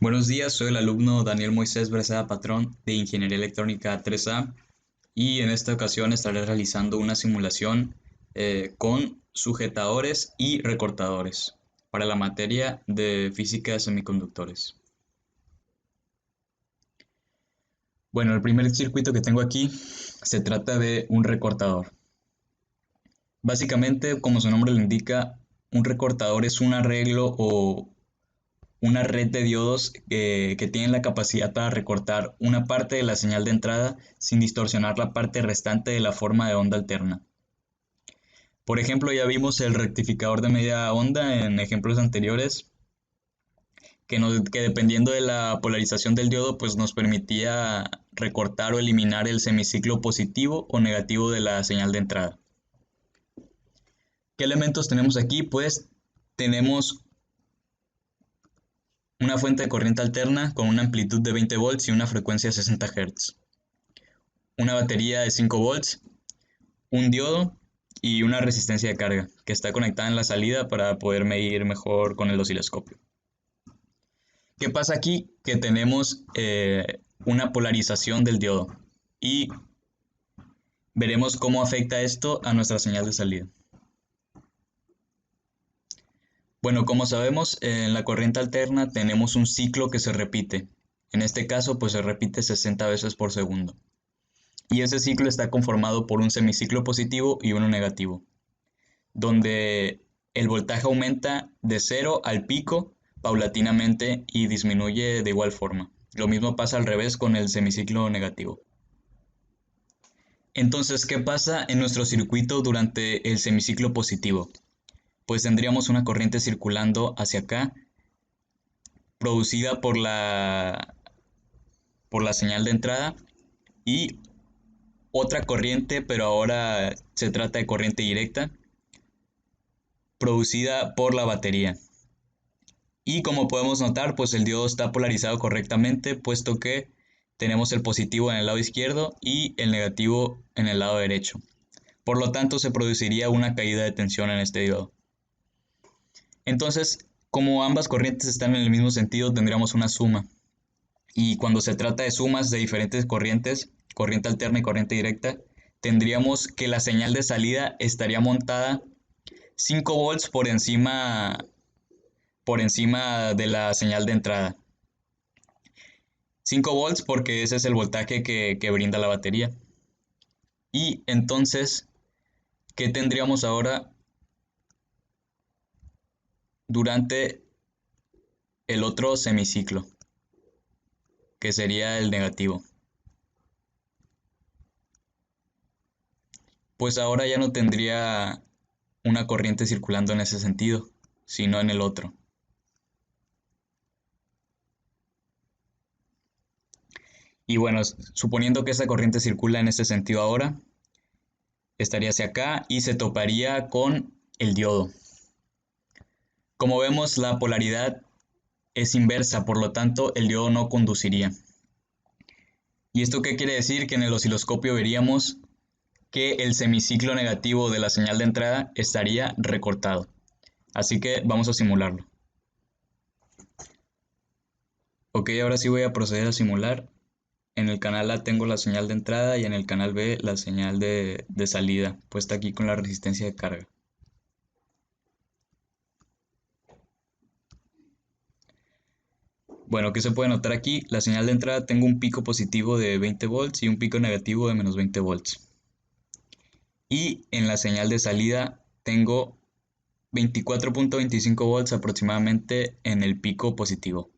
Buenos días, soy el alumno Daniel Moisés Breceda Patrón de Ingeniería Electrónica 3A y en esta ocasión estaré realizando una simulación con sujetadores y recortadores para la materia de física de semiconductores. Bueno, el primer circuito que tengo aquí se trata de un recortador. Básicamente, como su nombre lo indica, un recortador es un arreglo o una red de diodos que tienen la capacidad para recortar una parte de la señal de entrada sin distorsionar la parte restante de la forma de onda alterna. Por ejemplo, ya vimos el rectificador de media onda en ejemplos anteriores, que dependiendo de la polarización del diodo, pues nos permitía recortar o eliminar el semiciclo positivo o negativo de la señal de entrada. ¿Qué elementos tenemos aquí? Pues tenemos una fuente de corriente alterna con una amplitud de 20 volts y una frecuencia de 60 Hz. Una batería de 5 volts, un diodo y una resistencia de carga que está conectada en la salida para poder medir mejor con el osciloscopio. ¿Qué pasa aquí? Que tenemos una polarización del diodo y veremos cómo afecta esto a nuestra señal de salida. Bueno, como sabemos, en la corriente alterna tenemos un ciclo que se repite. En este caso, pues se repite 60 veces por segundo. Y ese ciclo está conformado por un semiciclo positivo y uno negativo, donde el voltaje aumenta de 0 al pico paulatinamente y disminuye de igual forma. Lo mismo pasa al revés con el semiciclo negativo. Entonces, ¿qué pasa en nuestro circuito durante el semiciclo positivo? Pues tendríamos una corriente circulando hacia acá, producida por la señal de entrada, y otra corriente, pero ahora se trata de corriente directa, producida por la batería. Y como podemos notar, pues el diodo está polarizado correctamente, puesto que tenemos el positivo en el lado izquierdo y el negativo en el lado derecho. Por lo tanto, se produciría una caída de tensión en este diodo. Entonces, como ambas corrientes están en el mismo sentido, tendríamos una suma. Y cuando se trata de sumas de diferentes corrientes, corriente alterna y corriente directa, tendríamos que la señal de salida estaría montada 5 volts por encima de la señal de entrada. 5 volts porque ese es el voltaje que brinda la batería. Y entonces, ¿qué tendríamos ahora durante el otro semiciclo? Que sería el negativo. Pues ahora ya no tendría una corriente circulando en ese sentido, sino en el otro. Y bueno, suponiendo que esa corriente circula en este sentido ahora, estaría hacia acá y se toparía con el diodo. Como vemos, la polaridad es inversa, por lo tanto el diodo no conduciría. ¿Y esto qué quiere decir? Que en el osciloscopio veríamos que el semiciclo negativo de la señal de entrada estaría recortado. Así que vamos a simularlo. Ok, ahora sí voy a proceder a simular. En el canal A tengo la señal de entrada y en el canal B la señal de salida, puesta aquí con la resistencia de carga. Bueno, ¿qué se puede notar aquí? La señal de entrada tengo un pico positivo de 20 volts y un pico negativo de menos 20 volts. Y en la señal de salida tengo 24.25 volts aproximadamente en el pico positivo.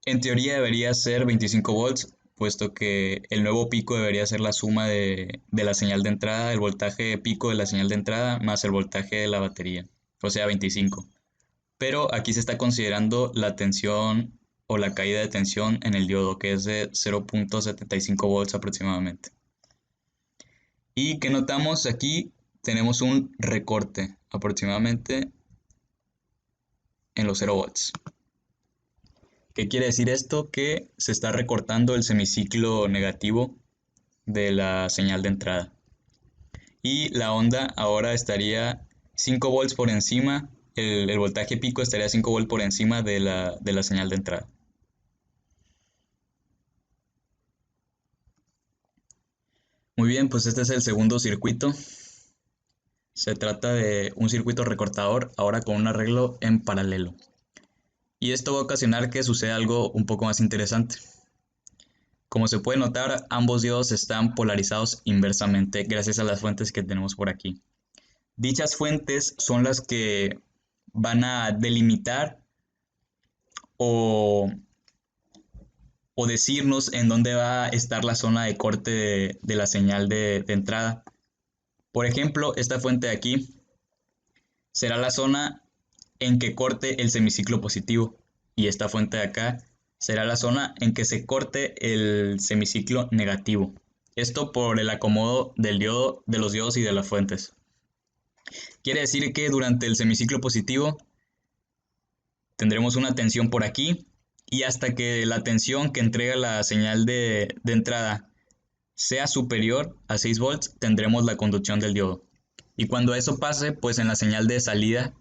En teoría debería ser 25 volts, puesto que el nuevo pico debería ser la suma de la señal de entrada, el voltaje pico de la señal de entrada más el voltaje de la batería, o sea 25. Pero aquí se está considerando la tensión o la caída de tensión en el diodo, que es de 0.75 volts aproximadamente. Y que notamos aquí, tenemos un recorte aproximadamente en los 0 volts. ¿Qué quiere decir esto? Que se está recortando el semiciclo negativo de la señal de entrada. Y la onda ahora estaría 5 volts por encima el voltaje pico estaría 5 volts por encima de la señal de entrada. Muy bien, pues este es el segundo circuito. Se trata de un circuito recortador, ahora con un arreglo en paralelo. Y esto va a ocasionar que suceda algo un poco más interesante. Como se puede notar, ambos diodos están polarizados inversamente gracias a las fuentes que tenemos por aquí. Dichas fuentes son las que van a delimitar o, o decirnos en dónde va a estar la zona de corte de la señal de entrada. Por ejemplo, esta fuente de aquí será la zona en que corte el semiciclo positivo y esta fuente de acá será la zona en que se corte el semiciclo negativo. Esto por el acomodo del diodo, de los diodos y de las fuentes. Quiere decir que durante el semiciclo positivo tendremos una tensión por aquí y hasta que la tensión que entrega la señal de entrada sea superior a 6 volts tendremos la conducción del diodo. Y cuando eso pase, pues en la señal de salida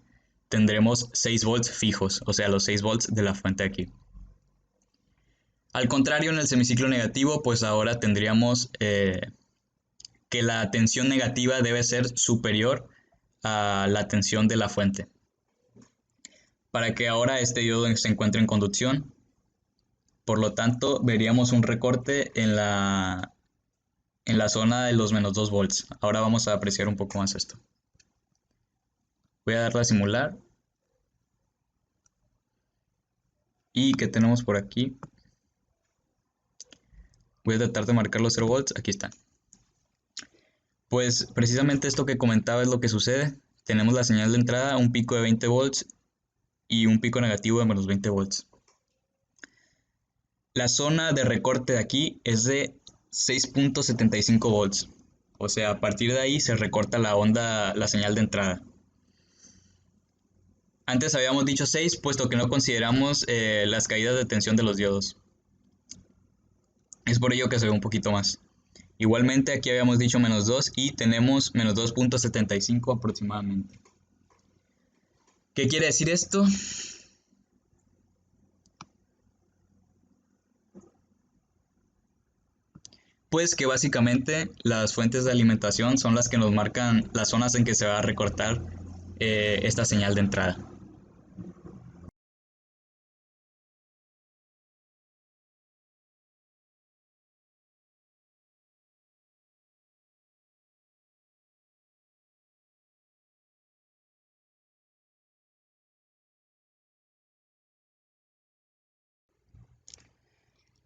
tendremos 6 volts fijos, o sea, los 6 volts de la fuente aquí. Al contrario, en el semiciclo negativo, pues ahora tendríamos que la tensión negativa debe ser superior a la tensión de la fuente. Para que ahora este diodo se encuentre en conducción, por lo tanto, veríamos un recorte en la zona de los menos 2 volts. Ahora vamos a apreciar un poco más esto. Voy a darle a simular. ¿Y qué tenemos por aquí? Voy a tratar de marcar los 0 volts. Aquí está. Pues precisamente esto que comentaba es lo que sucede. Tenemos la señal de entrada, un pico de 20 volts y un pico negativo de menos 20 volts. La zona de recorte de aquí es de 6.75 volts. O sea, a partir de ahí se recorta la onda, la señal de entrada. Antes habíamos dicho 6, puesto que no consideramos las caídas de tensión de los diodos. Es por ello que se ve un poquito más. Igualmente aquí habíamos dicho menos 2 y tenemos menos 2.75 aproximadamente. ¿Qué quiere decir esto? Pues que básicamente las fuentes de alimentación son las que nos marcan las zonas en que se va a recortar esta señal de entrada.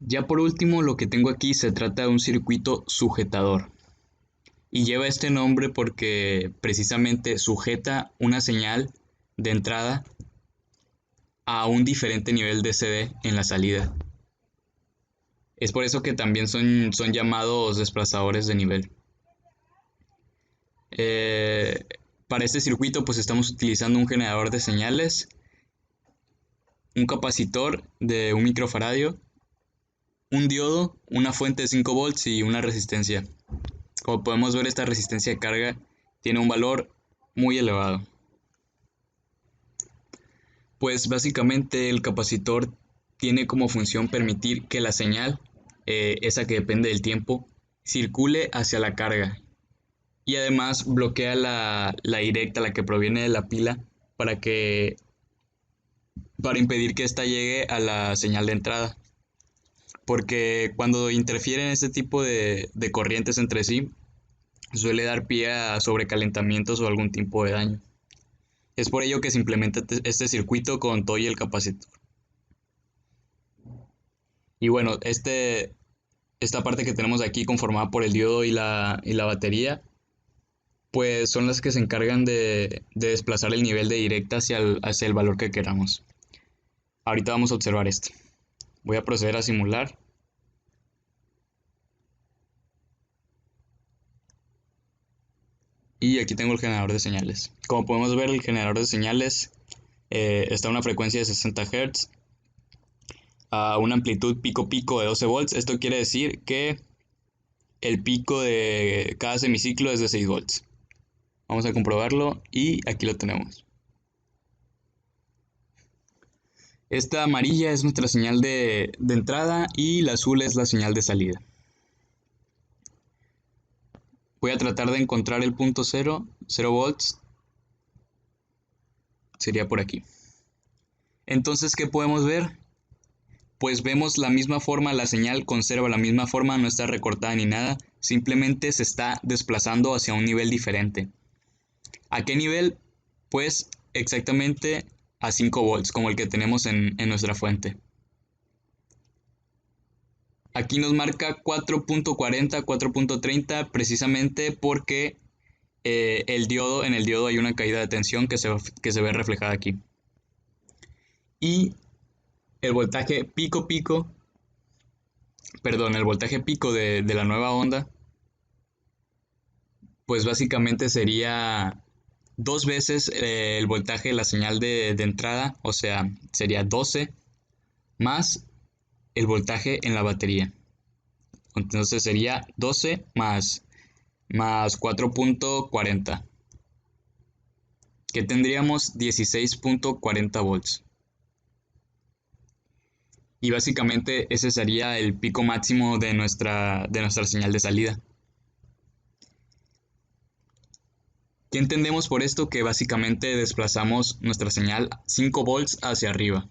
Ya por último, lo que tengo aquí se trata de un circuito sujetador. Y lleva este nombre porque precisamente sujeta una señal de entrada a un diferente nivel de CD en la salida. Es por eso que también son llamados desplazadores de nivel. Eh, para este circuito pues estamos utilizando un generador de señales, un capacitor de 1 microfaradio, un diodo, una fuente de 5 volts y una resistencia. Como podemos ver, esta resistencia de carga tiene un valor muy elevado. Pues básicamente el capacitor tiene como función permitir que la señal, esa que depende del tiempo, circule hacia la carga y además bloquea la directa, la que proviene de la pila, para para impedir que ésta llegue a la señal de entrada. Porque cuando interfieren este tipo de corrientes entre sí, suele dar pie a sobrecalentamientos o algún tipo de daño. Es por ello que se implementa este circuito con todo y el capacitor. Y bueno, esta parte que tenemos aquí conformada por el diodo y la batería, pues son las que se encargan de desplazar el nivel de directa hacia el valor que queramos. Ahorita vamos a observar esto. Voy a proceder a simular. Y aquí tengo el generador de señales. Como podemos ver, el generador de señales está a una frecuencia de 60 Hz, a una amplitud pico pico de 12 volts. Esto quiere decir que el pico de cada semiciclo es de 6 volts. Vamos a comprobarlo y aquí lo tenemos. Esta amarilla es nuestra señal de entrada y la azul es la señal de salida. Voy a tratar de encontrar el punto 0 volts, sería por aquí. Entonces, ¿qué podemos ver? Pues vemos la misma forma, la señal conserva la misma forma, no está recortada ni nada, simplemente se está desplazando hacia un nivel diferente. ¿A qué nivel? Pues exactamente a 5 volts, como el que tenemos en nuestra fuente. Aquí nos marca 4.40, 4.30, precisamente porque en el diodo hay una caída de tensión que se ve reflejada aquí. Y el voltaje el voltaje pico de la nueva onda, pues básicamente sería dos veces el voltaje de la señal de entrada, o sea, sería 12 más el voltaje en la batería. Entonces sería 12 más 4.40, que tendríamos 16.40 volts. Y básicamente ese sería el pico máximo de nuestra señal de salida. ¿Qué entendemos por esto? Que básicamente desplazamos nuestra señal 5 volts hacia arriba.